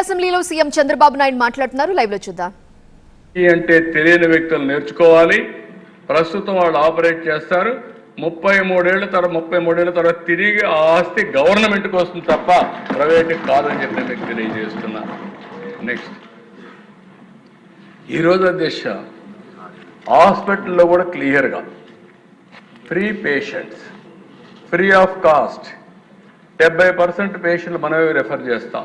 అసెంబ్లీలో సీఎం చంద్రబాబు నాయుడు మాట్లాడుతున్నారు. లైవ్ లో చూద్దాం. అంటే తెలియని వ్యక్తులు నేర్చుకోవాలి. ప్రస్తుతం వాళ్ళు ఆపరేట్ చేస్తారు. 33 ఏళ్ల తర్వాత తిరిగి ఆ ఆస్తి గవర్నమెంట్కి వస్తుంది తప్ప ప్రైవేట్కి కాదని చెప్పి మీకు తెలియజేస్తున్నా. నెక్స్ట్, ఈరోజు అధ్యక్ష హాస్పిటల్లో కూడా క్లియర్గా free patients, free of cost 70% పేషెంట్లు మనమే రెఫర్ చేస్తాం.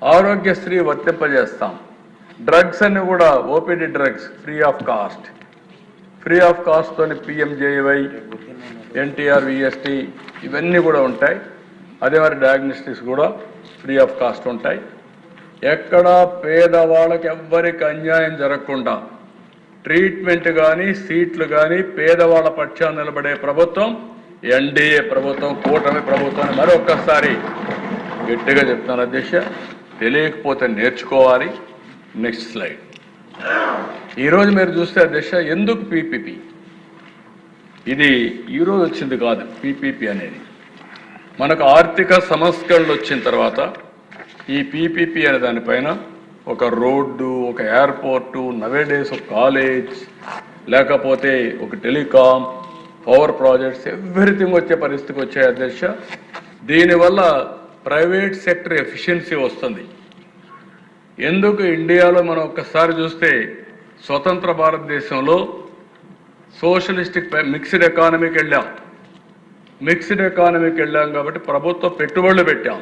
ఆరోగ్యశ్రీ వర్తింపజేస్తాం. డ్రగ్స్ అన్ని కూడా OPD drugs free of cost తోని పిఎంజేవై, ఎన్టీఆర్, విఎస్టీ ఇవన్నీ కూడా ఉంటాయి. అదే మరి డయాగ్నోస్టిక్స్ కూడా ఫ్రీ ఆఫ్ కాస్ట్ ఉంటాయి. ఎక్కడ పేదవాళ్ళకి ఎవ్వరికి అన్యాయం జరగకుండా ట్రీట్మెంట్ కానీ సీట్లు కానీ పేదవాళ్ళ పక్షాన్ని నిలబడే ప్రభుత్వం ఎన్డీఏ ప్రభుత్వం, కూటమి ప్రభుత్వాన్ని మరొక్కసారి గట్టిగా చెప్తాను అధ్యక్ష. తెలియకపోతే నేర్చుకోవాలి. Next slide. ఈరోజు మీరు చూస్తే అధ్యక్ష, ఎందుకు పీపీపీ? ఇది ఈరోజు వచ్చింది కాదు. పీపీపీ అనేది మనకు ఆర్థిక సంస్కరణలు వచ్చిన తర్వాత ఈ పీపీపీ అనే దానిపైన ఒక రోడ్డు, ఒక ఎయిర్పోర్టు, నవేడేస్ ఒక కాలేజ్, లేకపోతే ఒక టెలికాం, పవర్ ప్రాజెక్ట్స్, ఎవ్రీథింగ్ వచ్చే పరిస్థితికి వచ్చాయి అధ్యక్ష. దీనివల్ల ప్రైవేట్ సెక్టర్ ఎఫిషియన్సీ వస్తుంది. ఎందుకు ఇండియాలో మనం ఒక్కసారి చూస్తే స్వతంత్ర భారతదేశంలో సోషలిస్టిక్ మిక్స్డ్ ఎకానమీకి వెళ్ళాం కాబట్టి ప్రభుత్వ పెట్టుబడులు పెట్టాం.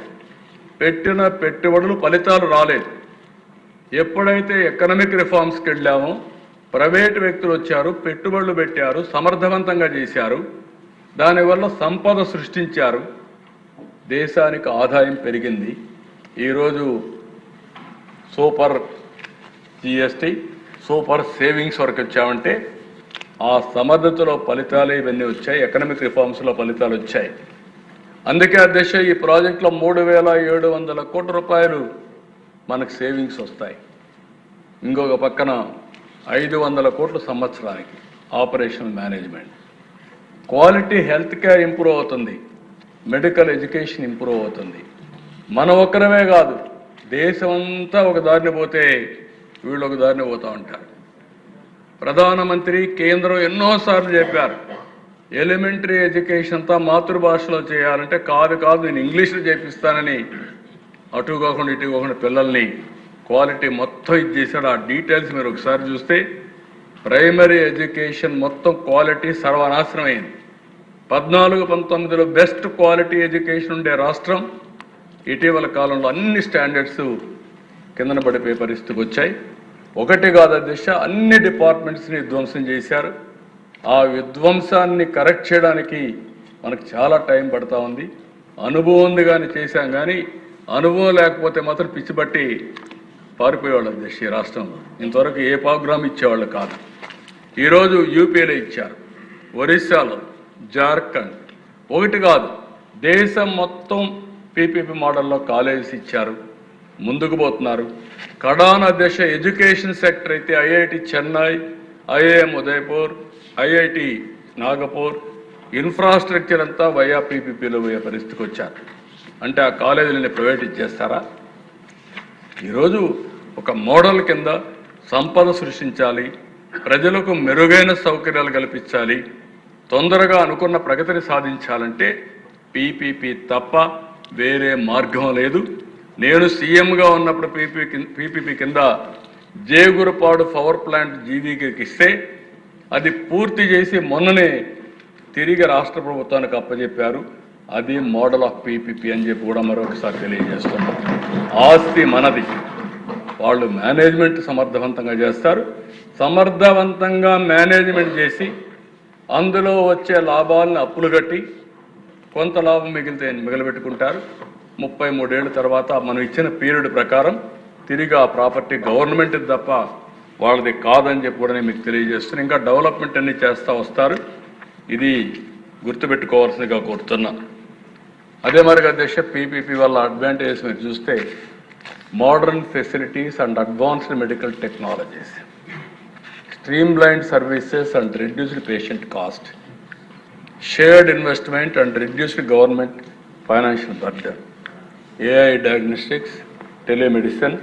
పెట్టిన పెట్టుబడులు ఫలితాలు రాలేదు. ఎప్పుడైతే ఎకనామిక్ రిఫార్మ్స్కి వెళ్ళామో ప్రైవేటు వ్యక్తులు వచ్చారు, పెట్టుబడులు పెట్టారు, సమర్థవంతంగా చేశారు. దానివల్ల సంపద సృష్టించారు, దేశానికి ఆదాయం పెరిగింది. ఈరోజు సూపర్ జిఎస్టీ, సూపర్ సేవింగ్స్ వరకు వచ్చామంటే ఆ సమర్థతలో ఫలితాలు ఇవన్నీ వచ్చాయి. ఎకనామిక్ రిఫార్మ్స్లో ఫలితాలు వచ్చాయి. అందుకే అధ్యక్ష ఈ ప్రాజెక్టులో 3,700 కోట్ల రూపాయలు మనకు సేవింగ్స్ వస్తాయి. ఇంకొక పక్కన 500 కోట్ల సంవత్సరానికి operational management. Quality health care improve అవుతుంది, మెడికల్ ఎడ్యుకేషన్ ఇంప్రూవ్ అవుతుంది. మనం ఒక్కరమే కాదు, దేశమంతా ఒక దారిని పోతే వీళ్ళు ఒక దారిని పోతూ ఉంటారు. ప్రధానమంత్రి కేంద్రం ఎన్నోసార్లు చెప్పారు, ఎలిమెంటరీ ఎడ్యుకేషన్ అంతా మాతృభాషలో చేయాలంటే కాదు నేను ఇంగ్లీష్లో చేపిస్తానని అటు కాకుండా ఇటు కాకుండా పిల్లల్ని క్వాలిటీ మొత్తం ఇది చేశాడు. ఆ డీటెయిల్స్ మీరు ఒకసారి చూస్తే ప్రైమరీ ఎడ్యుకేషన్ మొత్తం క్వాలిటీ సర్వనాశనం అయింది. 14-19లో బెస్ట్ క్వాలిటీ ఎడ్యుకేషన్ ఉండే రాష్ట్రం ఇటీవల కాలంలో అన్ని స్టాండర్డ్స్ కిందన పడిపోయే పరిస్థితికి వచ్చాయి. ఒకటి కాదు అధ్యక్ష, అన్ని డిపార్ట్మెంట్స్ని విధ్వంసం చేశారు. ఆ విధ్వంసాన్ని కరెక్ట్ చేయడానికి మనకు చాలా టైం పడతా ఉంది. అనుభవం ఉంది కానీ చేశాం, కానీ అనుభవం లేకపోతే మాత్రం పిచ్చిబట్టి పారిపోయేవాళ్ళు అధ్యక్ష. ఈ రాష్ట్రంలో ఇంతవరకు ఏ ప్రోగ్రామ్ ఇచ్చేవాళ్ళు కాదు. ఈరోజు యూపీలో ఇచ్చారు, ఒరిస్సాలో, జార్ఖండ్, ఒకటి కాదు దేశం మొత్తం పీపీపీ మోడల్లో కాలేజెస్ ఇచ్చారు, ముందుకు పోతున్నారు. కడాన దశ ఎడ్యుకేషన్ సెక్టర్ అయితే IIT Chennai, IIM Udaipur, IIT Nagpur infrastructure అంతా వైఆ పీపీపీలో పోయే పరిస్థితికి వచ్చారు. అంటే ఆ కాలేజీలని ప్రైవేట్ ఇచ్చేస్తారా? ఈరోజు ఒక మోడల్ కింద సంపద సృష్టించాలి, ప్రజలకు మెరుగైన సౌకర్యాలు కల్పించాలి, తొందరగా అనుకున్న ప్రగతిని సాధించాలంటే పీపీపీ తప్ప వేరే మార్గం లేదు. నేను సీఎంగా ఉన్నప్పుడు పీపీపీ కింద జేగురుపాడు పవర్ ప్లాంట్ జీవీకి ఇస్తే అది పూర్తి చేసి మొన్ననే తిరిగి రాష్ట్ర ప్రభుత్వానికి అప్పచెప్పారు. అది మోడల్ ఆఫ్ పీపీపీ అని చెప్పి కూడా మరొకసారి తెలియజేస్తున్నాం. ఆస్తి మనది, వాళ్ళు మేనేజ్మెంట్ సమర్థవంతంగా చేస్తారు. సమర్థవంతంగా మేనేజ్మెంట్ చేసి అందులో వచ్చే లాభాలను అప్పులు కట్టి కొంత లాభం మిగిలిపెట్టుకుంటారు. 33 ఏళ్ళ తర్వాత మనం ఇచ్చిన పీరియడ్ ప్రకారం తిరిగి ఆ ప్రాపర్టీ గవర్నమెంట్ తప్ప వాళ్ళది కాదని చెప్పి కూడా నేను మీకు తెలియజేస్తున్నాను. ఇంకా డెవలప్మెంట్ అన్ని చేస్తూ వస్తారు. ఇది గుర్తుపెట్టుకోవాల్సిందిగా కోరుతున్నా. అదే మరి అధ్యక్ష పీపీపీ వల్ల అడ్వాంటేజెస్ మీరు చూస్తే modern facilities and advanced medical technologies, streamlined services and reduced patient cost, shared investment and reduced government financial burden, AI diagnostics, telemedicine,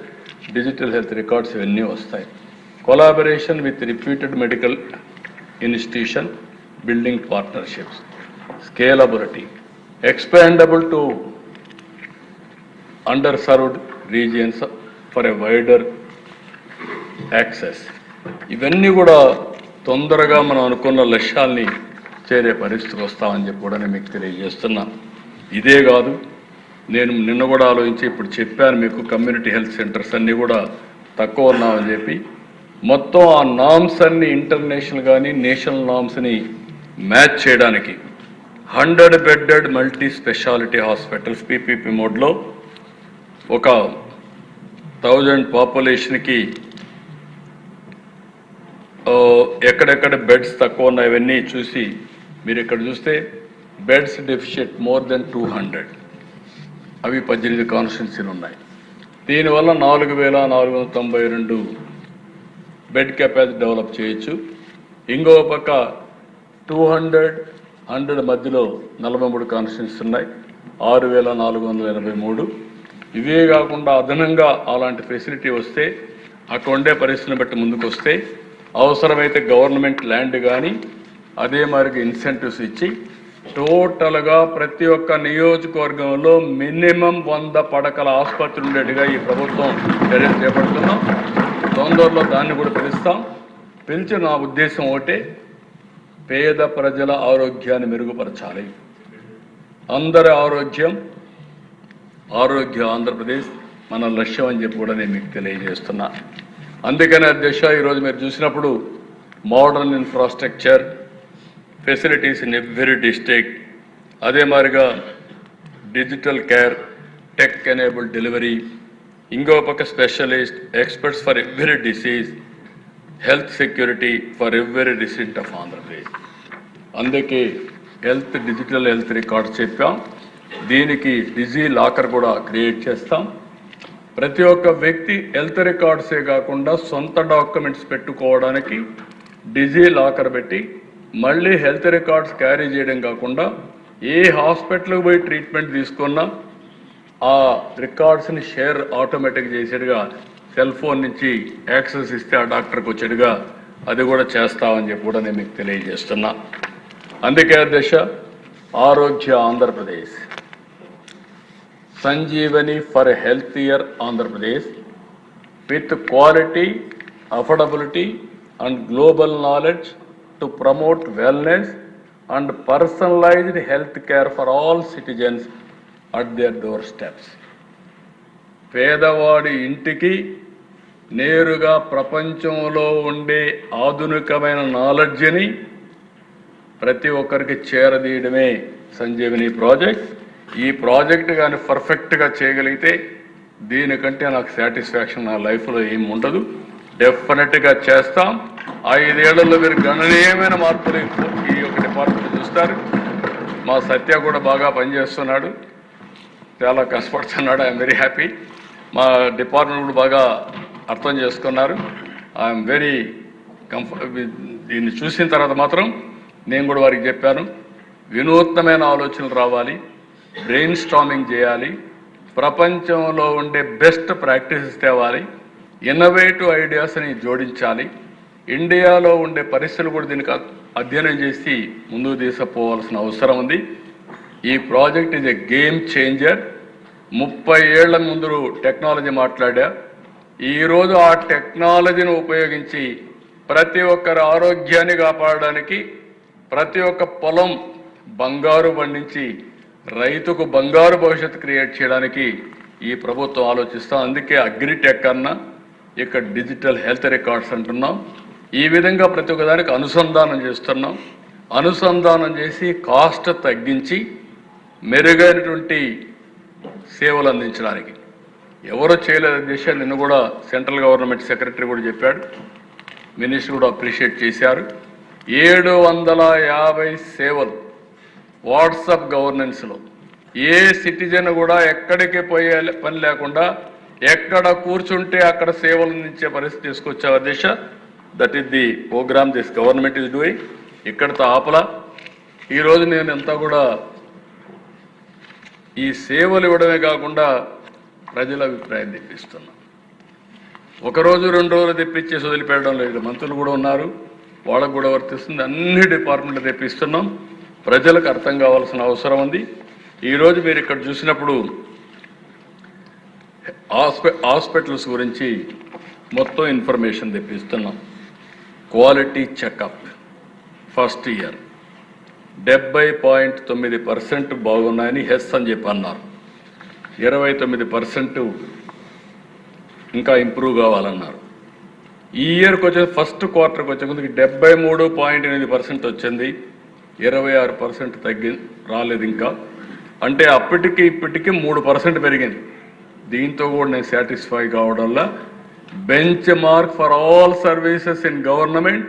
digital health records ఇవన్నీ వస్తాయి. Collaboration with reputed medical institution, building partnerships, scalability, expandable to underserved regions for a wider access. ఇవన్నీ కూడా తొందరగా మనం అనుకున్న లక్ష్యాల్ని చేరే పరిస్థితికి వస్తామని చెప్పి కూడా నేను మీకు తెలియజేస్తున్నా. ఇదే కాదు, నేను నిన్న కూడా ఆలోచించి ఇప్పుడు చెప్పాను మీకు, కమ్యూనిటీ హెల్త్ సెంటర్స్ అన్నీ కూడా తక్కువ ఉన్నామని చెప్పి మొత్తం ఆ నామ్స్ అన్ని ఇంటర్నేషనల్ కానీ నేషనల్ నామ్స్ని మ్యాచ్ చేయడానికి 100 bedded multi speciality hospitals PPP మోడ్లో ఒక 1000 పాపులేషన్కి ఎక్కడెక్కడ బెడ్స్ తక్కువ ఉన్నాయి ఇవన్నీ చూసి మీరు ఇక్కడ చూస్తే బెడ్స్ డెఫిషియట్ మోర్ దెన్ 200, అవి 18 కాన్స్టిట్యున్సీలు ఉన్నాయి. దీనివల్ల 4492 బెడ్ కెపాసిటీ డెవలప్ చేయొచ్చు. ఇంకో పక్క 200 మధ్యలో 43 కాన్స్టిట్యున్సీస్ ఉన్నాయి, 6483. ఇవే కాకుండా అదనంగా అలాంటి ఫెసిలిటీ వస్తే అక్కడ ఉండే పరిస్థితిని బట్టి ముందుకు వస్తే అవసరమైతే గవర్నమెంట్ ల్యాండ్ కానీ అదే మరికి ఇన్సెంటివ్స్ ఇచ్చి టోటల్గా ప్రతి ఒక్క నియోజకవర్గంలో మినిమం 100 పడకల ఆసుపత్రి ఉండేట్టుగా ఈ ప్రభుత్వం చర్యలు చేపడుతున్నాం. తొందరలో దాన్ని కూడా పిలుస్తాం. పిలిచి నా ఉద్దేశం ఒకటే, పేద ప్రజల ఆరోగ్యాన్ని మెరుగుపరచాలి. అందరి ఆరోగ్య ఆంధ్రప్రదేశ్ మన లక్ష్యం అని చెప్పి కూడా నేను మీకు తెలియజేస్తున్నా. అందుకనే అధ్యక్ష, ఈరోజు మీరు చూసినప్పుడు modern infrastructure facilities in every district, అదే మాదిరిగా digital care, tech enabled delivery, ఇంకో పక్క specialist experts for every disease, health security for every district of Andhra Pradesh. అందుకే డిజిటల్ హెల్త్ రికార్డ్స్ చెప్పాం. దీనికి డిజీ లాకర్ కూడా క్రియేట్ చేస్తాం. ప్రతి ఒక్క వ్యక్తి హెల్త్ రికార్డ్సే కాకుండా సొంత డాక్యుమెంట్స్ పెట్టుకోవడానికి డిజీ లాకర్ పెట్టి మళ్ళీ హెల్త్ రికార్డ్స్ క్యారీ చేయడం కాకుండా ఏ హాస్పిటల్కి పోయి ట్రీట్మెంట్ తీసుకున్నా ఆ రికార్డ్స్ని షేర్ ఆటోమేటిక్ చేసేట్టుగా సెల్ ఫోన్ నుంచి యాక్సెస్ ఇస్తే ఆ డాక్టర్కి వచ్చేట్టుగా అది కూడా చేస్తామని చెప్పి కూడా నేను మీకు తెలియజేస్తున్నా. అందుకే అధ్యక్ష, ఆరోగ్య Andhra Pradesh, Sanjeevani for healthier Andhra Pradesh with quality, affordability and global knowledge to promote wellness and personalised health care for all citizens at their doorsteps. పేదవాడి ఇంటికి నేరుగా ప్రపంచంలో ఉండే ఆధునికమైన నాలెడ్జ్ని ప్రతి ఒక్కరికి చేరదీయడమే సంజీవని ప్రాజెక్ట్. ఈ ప్రాజెక్ట్ కానీ పర్ఫెక్ట్గా చేయగలిగితే దీనికంటే నాకు సాటిస్ఫాక్షన్ నా లైఫ్లో ఏమి ఉండదు. డెఫినెట్గా చేస్తాం. 5 ఏళ్లలో మీరు గణనీయమైన మార్పులు ఈ యొక్క డిపార్ట్మెంట్ చూస్తారు. మా సత్య కూడా బాగా పనిచేస్తున్నాడు, చాలా కష్టపడుతున్నాడు. I'm very happy. మా డిపార్ట్మెంట్ కూడా బాగా అర్థం చేసుకున్నారు. ఐఎమ్ వెరీ దీన్ని చూసిన తర్వాత మాత్రం నేను కూడా వారికి చెప్పాను, వినూత్నమైన ఆలోచనలు రావాలి, బ్రెయిన్ స్టార్మింగ్ చేయాలి, ప్రపంచంలో ఉండే బెస్ట్ ప్రాక్టీసెస్ తేవాలి, ఇన్నోవేటివ్ ఐడియాస్ని జోడించాలి, ఇండియాలో ఉండే పరిస్థితులు కూడా దీనికి అధ్యయనం చేసి ముందుకు తీసుకుపోవాల్సిన అవసరం ఉంది. ఈ project is a game changer. 30 ఏళ్ల ముందు టెక్నాలజీ మాట్లాడా, ఈరోజు ఆ టెక్నాలజీని ఉపయోగించి ప్రతి ఒక్కరి ఆరోగ్యాన్ని కాపాడడానికి, ప్రతి ఒక్క పొలం బంగారు పండించి రైతుకు బంగారు భవిష్యత్తు క్రియేట్ చేయడానికి ఈ ప్రభుత్వం ఆలోచిస్తాం. అందుకే అగ్రిటెక్ అన్నా, ఇక్కడ డిజిటల్ హెల్త్ రికార్డ్స్ అంటున్నాం. ఈ విధంగా ప్రతి ఒక్కదానికి అనుసంధానం చేస్తున్నాం. అనుసంధానం చేసి కాస్ట్ తగ్గించి మెరుగైనటువంటి సేవలు అందించడానికి ఎవరో చేయలేదు అధ్యక్ష. నిన్న కూడా సెంట్రల్ గవర్నమెంట్ సెక్రటరీ కూడా చెప్పాడు, మినిస్టర్ కూడా అప్రిషియేట్ చేశారు. 750 సేవలు వాట్సాప్ గవర్నెన్స్లో ఏ సిటిజన్ కూడా ఎక్కడికి పోయే పని లేకుండా ఎక్కడ కూర్చుంటే అక్కడ సేవలు అందించే పరిస్థితి తీసుకొచ్చావు అధ్యక్ష. That is the programme this government is doing. ఇక్కడితో ఆపలా. ఈరోజు నేను అంతా కూడా ఈ సేవలు ఇవ్వడమే కాకుండా ప్రజల అభిప్రాయం తెప్పిస్తున్నాం. ఒకరోజు 2 రోజులు తెప్పించేసి వదిలిపెట్టడం లేదు. మంత్రులు కూడా ఉన్నారు, వాళ్ళకు కూడా వర్తిస్తుంది. అన్ని డిపార్ట్మెంట్లు తెప్పిస్తున్నాం. ప్రజలకు అర్థం కావాల్సిన అవసరం ఉంది. ఈరోజు మీరు ఇక్కడ చూసినప్పుడు హాస్పిటల్స్ గురించి మొత్తం ఇన్ఫర్మేషన్ తెప్పిస్తున్నాం. క్వాలిటీ చెకప్ ఫస్ట్ ఇయర్ 70.9% బాగున్నాయని హెస్ అని చెప్పి అన్నారు. 29% ఇంకా ఇంప్రూవ్ కావాలన్నారు. ఈ ఇయర్కి వచ్చే ఫస్ట్ క్వార్టర్కి వచ్చే ముందుకి 73.8% వచ్చింది. 26% తగ్గి రాలేదు ఇంకా. అంటే అప్పటికి ఇప్పటికి 3% పెరిగింది. దీంతో కూడా నేను సాటిస్ఫై కావడంలో benchmark for all services in government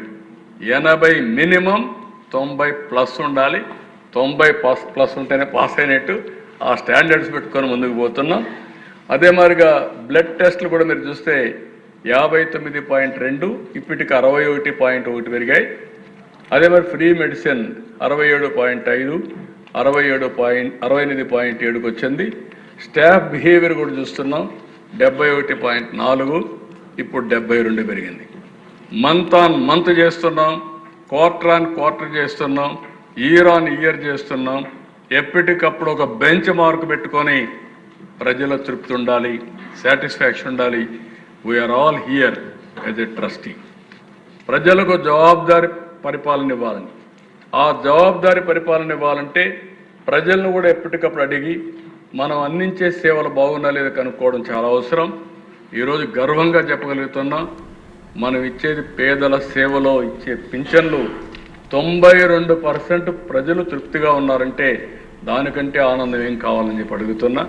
80 minimum, 90+ ఉండాలి. 90+ ఉంటేనే పాస్ అయినట్టు. ఆ స్టాండర్డ్స్ పెట్టుకొని ముందుకు పోతున్నాం. అదే మాదిరిగా బ్లడ్ టెస్టులు కూడా మీరు చూస్తే 59.2 ఇప్పటికి 61.1 పెరిగాయి. అదే మరి ఫ్రీ మెడిసిన్ 67.5, 68.7కి వచ్చింది. స్టాఫ్ బిహేవియర్ కూడా చూస్తున్నాం. 71.4 ఇప్పుడు 72 పెరిగింది. మంత్ ఆన్ మంత్ చేస్తున్నాం, క్వార్టర్ ఆన్ క్వార్టర్ చేస్తున్నాం, ఇయర్ ఆన్ ఇయర్ చేస్తున్నాం. ఎప్పటికప్పుడు ఒక బెంచ్ మార్క్ పెట్టుకొని ప్రజల తృప్తి ఉండాలి, సాటిస్ఫాక్షన్ ఉండాలి. We are all here as a trustee. ప్రజలకు జవాబుదారి పరిపాలన ఇవ్వాలని, ఆ జవాబుదారి పరిపాలన ఇవ్వాలంటే ప్రజలను కూడా ఎప్పటికప్పుడు అడిగి మనం అందించే సేవలు బాగున్నా లేదా కనుక్కోవడం చాలా అవసరం. ఈరోజు గర్వంగా చెప్పగలుగుతున్నాం, మనం ఇచ్చేది పేదల సేవలో ఇచ్చే పింఛన్లు 92% ప్రజలు తృప్తిగా ఉన్నారంటే దానికంటే ఆనందం ఏం కావాలని చెప్పి అడుగుతున్నా.